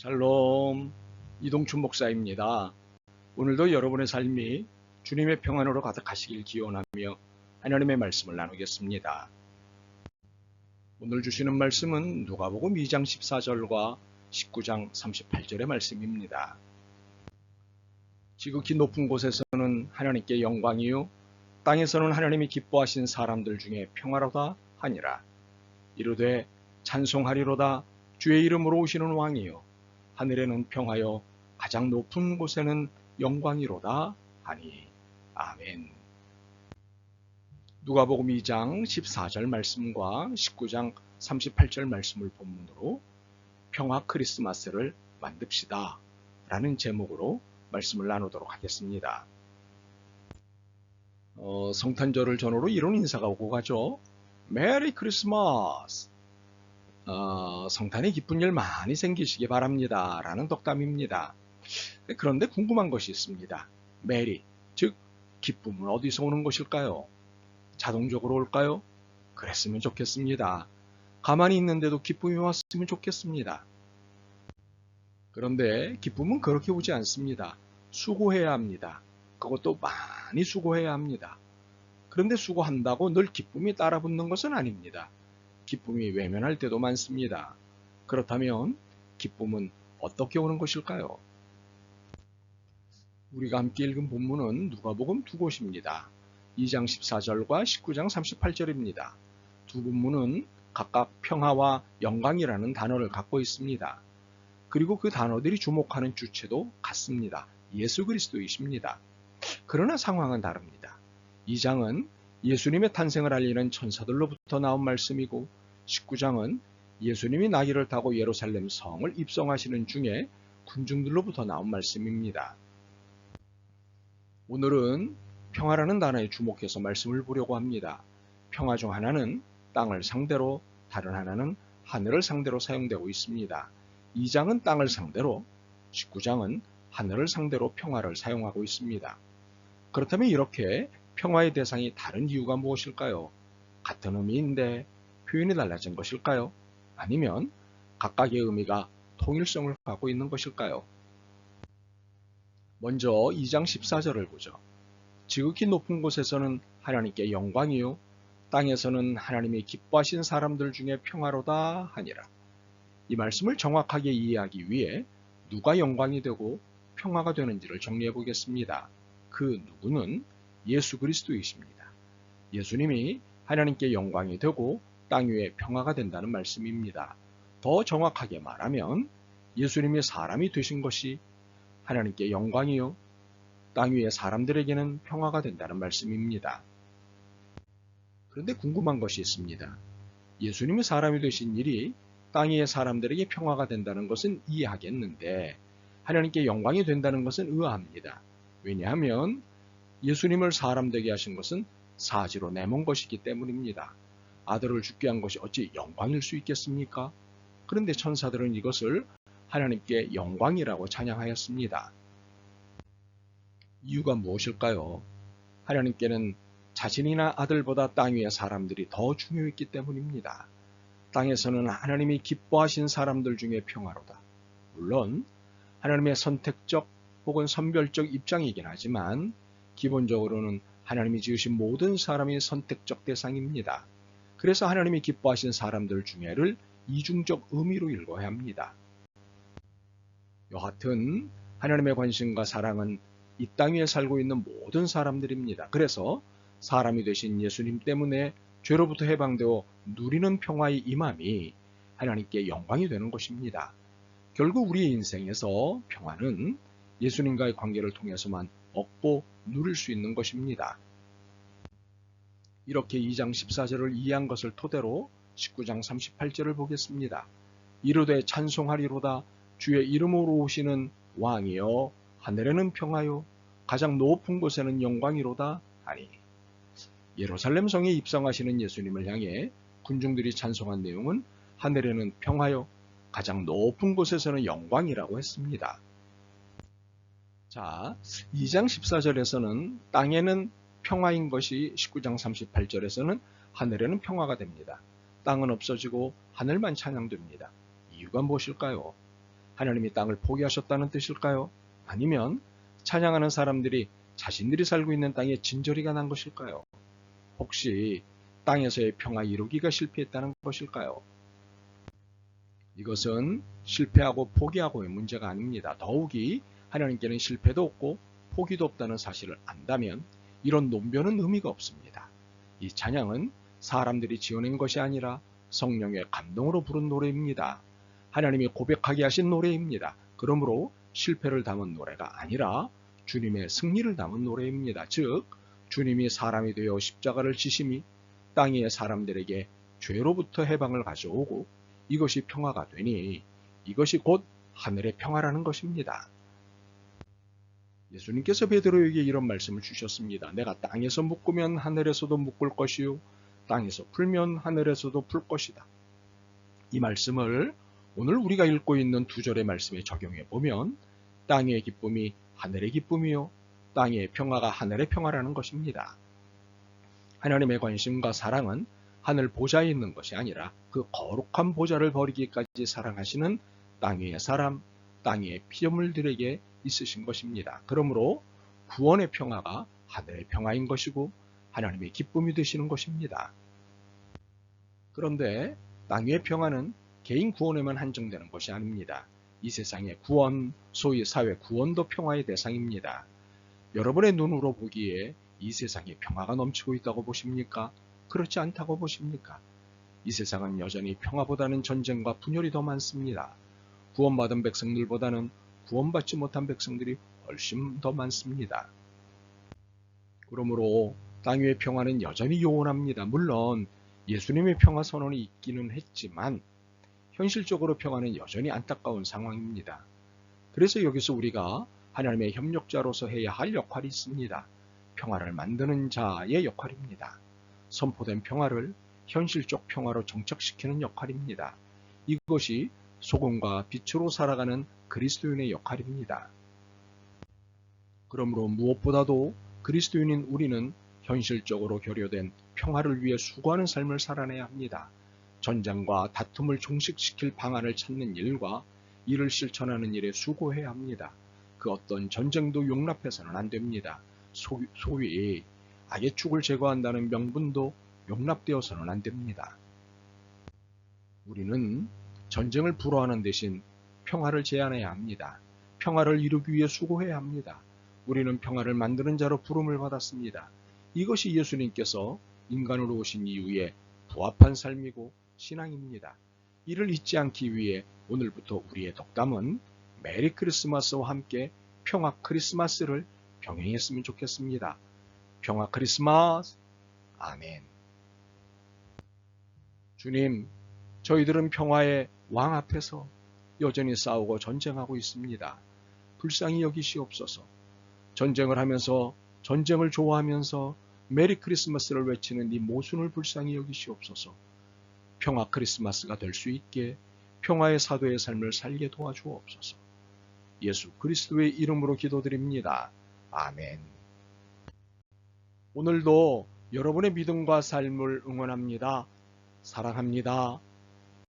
샬롬, 이동춘 목사입니다. 오늘도 여러분의 삶이 주님의 평안으로 가득하시길 기원하며 하나님의 말씀을 나누겠습니다. 오늘 주시는 말씀은 누가복음 2장 14절과 19장 38절의 말씀입니다. 지극히 높은 곳에서는 하나님께 영광이요 땅에서는 하나님이 기뻐하신 사람들 중에 평화로다 하니라. 이르되 찬송하리로다 주의 이름으로 오시는 왕이요 하늘에는 평화요 가장 높은 곳에는 영광이로다 하니. 아멘. 누가복음 2장 14절 말씀과 19장 38절 말씀을 본문으로 평화 크리스마스를 만듭시다 라는 제목으로 말씀을 나누도록 하겠습니다. 성탄절을 전후로 이런 인사가 오고 가죠. 메리 크리스마스! 성탄에 기쁜 일 많이 생기시기 바랍니다 라는 덕담입니다. 그런데 궁금한 것이 있습니다. 메리, 즉 기쁨은 어디서 오는 것일까요? 자동적으로 올까요? 그랬으면 좋겠습니다. 가만히 있는데도 기쁨이 왔으면 좋겠습니다. 그런데 기쁨은 그렇게 오지 않습니다. 수고해야 합니다. 그것도 많이 수고해야 합니다. 그런데 수고한다고 늘 기쁨이 따라붙는 것은 아닙니다. 기쁨이 외면할 때도 많습니다. 그렇다면 기쁨은 어떻게 오는 것일까요? 우리가 함께 읽은 본문은 누가복음 두 곳입니다. 2장 14절과 19장 38절입니다. 두 본문은 각각 평화와 영광이라는 단어를 갖고 있습니다. 그리고 그 단어들이 주목하는 주체도 같습니다. 예수 그리스도이십니다. 그러나 상황은 다릅니다. 2장은 예수님의 탄생을 알리는 천사들로부터 나온 말씀이고 19장은 예수님이 나귀를 타고 예루살렘 성을 입성하시는 중에 군중들로부터 나온 말씀입니다. 오늘은 평화라는 단어에 주목해서 말씀을 보려고 합니다. 평화 중 하나는 땅을 상대로, 다른 하나는 하늘을 상대로 사용되고 있습니다. 2장은 땅을 상대로, 19장은 하늘을 상대로 평화를 사용하고 있습니다. 그렇다면 이렇게 평화의 대상이 다른 이유가 무엇일까요? 같은 의미인데 표현이 달라진 것일까요? 아니면 각각의 의미가 통일성을 갖고 있는 것일까요? 먼저 2장 14절을 보죠. 지극히 높은 곳에서는 하나님께 영광이요 땅에서는 하나님이 기뻐하신 사람들 중에 평화로다 하니라. 이 말씀을 정확하게 이해하기 위해 누가 영광이 되고 평화가 되는지를 정리해 보겠습니다. 그 누구는 예수 그리스도이십니다. 예수님이 하나님께 영광이 되고 땅 위에 평화가 된다는 말씀입니다. 더 정확하게 말하면 예수님이 사람이 되신 것이 하나님께 영광이요 땅 위에 사람들에게는 평화가 된다는 말씀입니다. 그런데 궁금한 것이 있습니다. 예수님이 사람이 되신 일이 땅 위의 사람들에게 평화가 된다는 것은 이해하겠는데 하나님께 영광이 된다는 것은 의아합니다. 왜냐하면 예수님을 사람 되게 하신 것은 사지로 내몬 것이기 때문입니다. 아들을 죽게 한 것이 어찌 영광일 수 있겠습니까? 그런데 천사들은 이것을 하나님께 영광이라고 찬양하였습니다. 이유가 무엇일까요? 하나님께는 자신이나 아들보다 땅 위의 사람들이 더 중요했기 때문입니다. 땅에서는 하나님이 기뻐하신 사람들 중에 평화로다. 물론 하나님의 선택적 혹은 선별적 입장이긴 하지만 기본적으로는 하나님이 지으신 모든 사람이 선택적 대상입니다. 그래서 하나님이 기뻐하신 사람들 중에를 이중적 의미로 읽어야 합니다. 여하튼 하나님의 관심과 사랑은 이 땅 위에 살고 있는 모든 사람들입니다. 그래서 사람이 되신 예수님 때문에 죄로부터 해방되어 누리는 평화의 임함이 하나님께 영광이 되는 것입니다. 결국 우리의 인생에서 평화는 예수님과의 관계를 통해서만 얻고 누릴 수 있는 것입니다. 이렇게 2장 14절을 이해한 것을 토대로 19장 38절을 보겠습니다. 이르되 찬송하리로다 주의 이름으로 오시는 왕이여 하늘에는 평화요 가장 높은 곳에는 영광이로다 하니. 예루살렘 성에 입성하시는 예수님을 향해 군중들이 찬송한 내용은 하늘에는 평화요 가장 높은 곳에서는 영광이라고 했습니다. 자, 2장 14절에서는 땅에는 평화인 것이 19장 38절에서는 하늘에는 평화가 됩니다. 땅은 없어지고 하늘만 찬양됩니다. 이유가 무엇일까요? 하나님이 땅을 포기하셨다는 뜻일까요? 아니면 찬양하는 사람들이 자신들이 살고 있는 땅에 진저리가 난 것일까요? 혹시 땅에서의 평화 이루기가 실패했다는 것일까요? 이것은 실패하고 포기하고의 문제가 아닙니다. 더욱이 하나님께는 실패도 없고 포기도 없다는 사실을 안다면 이런 논변은 의미가 없습니다. 이 찬양은 사람들이 지어낸 것이 아니라 성령의 감동으로 부른 노래입니다. 하나님이 고백하게 하신 노래입니다. 그러므로 실패를 담은 노래가 아니라 주님의 승리를 담은 노래입니다. 즉 주님이 사람이 되어 십자가를 지심이 땅 위의 사람들에게 죄로부터 해방을 가져오고 이것이 평화가 되니 이것이 곧 하늘의 평화라는 것입니다. 예수님께서 베드로에게 이런 말씀을 주셨습니다. 내가 땅에서 묶으면 하늘에서도 묶을 것이요 땅에서 풀면 하늘에서도 풀 것이다. 이 말씀을 오늘 우리가 읽고 있는 두 절의 말씀에 적용해 보면 땅의 기쁨이 하늘의 기쁨이요 땅의 평화가 하늘의 평화라는 것입니다. 하나님의 관심과 사랑은 하늘 보좌에 있는 것이 아니라 그 거룩한 보좌를 버리기까지 사랑하시는 땅 위의 사람, 땅 위의 피조물들에게 있으신 것입니다. 그러므로 구원의 평화가 하늘의 평화인 것이고 하나님의 기쁨이 되시는 것입니다. 그런데 땅 위의 평화는 개인 구원에만 한정되는 것이 아닙니다. 이 세상의 구원, 소위 사회 구원도 평화의 대상입니다. 여러분의 눈으로 보기에 이 세상에 평화가 넘치고 있다고 보십니까? 그렇지 않다고 보십니까? 이 세상은 여전히 평화보다는 전쟁과 분열이 더 많습니다. 구원받은 백성들보다는 구원받지 못한 백성들이 훨씬 더 많습니다. 그러므로 땅 위의 평화는 여전히 요원합니다. 물론 예수님의 평화 선언이 있기는 했지만 현실적으로 평화는 여전히 안타까운 상황입니다. 그래서 여기서 우리가 하나님의 협력자로서 해야 할 역할이 있습니다. 평화를 만드는 자의 역할입니다. 선포된 평화를 현실적 평화로 정착시키는 역할입니다. 이것이 소금과 빛으로 살아가는 그리스도인의 역할입니다. 그러므로 무엇보다도 그리스도인인 우리는 현실적으로 결여된 평화를 위해 수고하는 삶을 살아내야 합니다. 전쟁과 다툼을 종식시킬 방안을 찾는 일과 이를 실천하는 일에 수고해야 합니다. 그 어떤 전쟁도 용납해서는 안 됩니다. 소위 악의 축을 제거한다는 명분도 용납되어서는 안 됩니다. 우리는 전쟁을 불허하는 대신 평화를 제안해야 합니다. 평화를 이루기 위해 수고해야 합니다. 우리는 평화를 만드는 자로 부름을 받았습니다. 이것이 예수님께서 인간으로 오신 이후에 부합한 삶이고 신앙입니다. 이를 잊지 않기 위해 오늘부터 우리의 덕담은 메리 크리스마스와 함께 평화 크리스마스를 병행했으면 좋겠습니다. 평화 크리스마스. 아멘. 주님, 저희들은 평화의 왕 앞에서 여전히 싸우고 전쟁하고 있습니다. 불쌍히 여기시옵소서. 전쟁을 하면서 전쟁을 좋아하면서 메리 크리스마스를 외치는 이 모순을 불쌍히 여기시옵소서. 평화 크리스마스가 될 수 있게 평화의 사도의 삶을 살게 도와주옵소서. 예수 그리스도의 이름으로 기도드립니다. 아멘. 오늘도 여러분의 믿음과 삶을 응원합니다. 사랑합니다.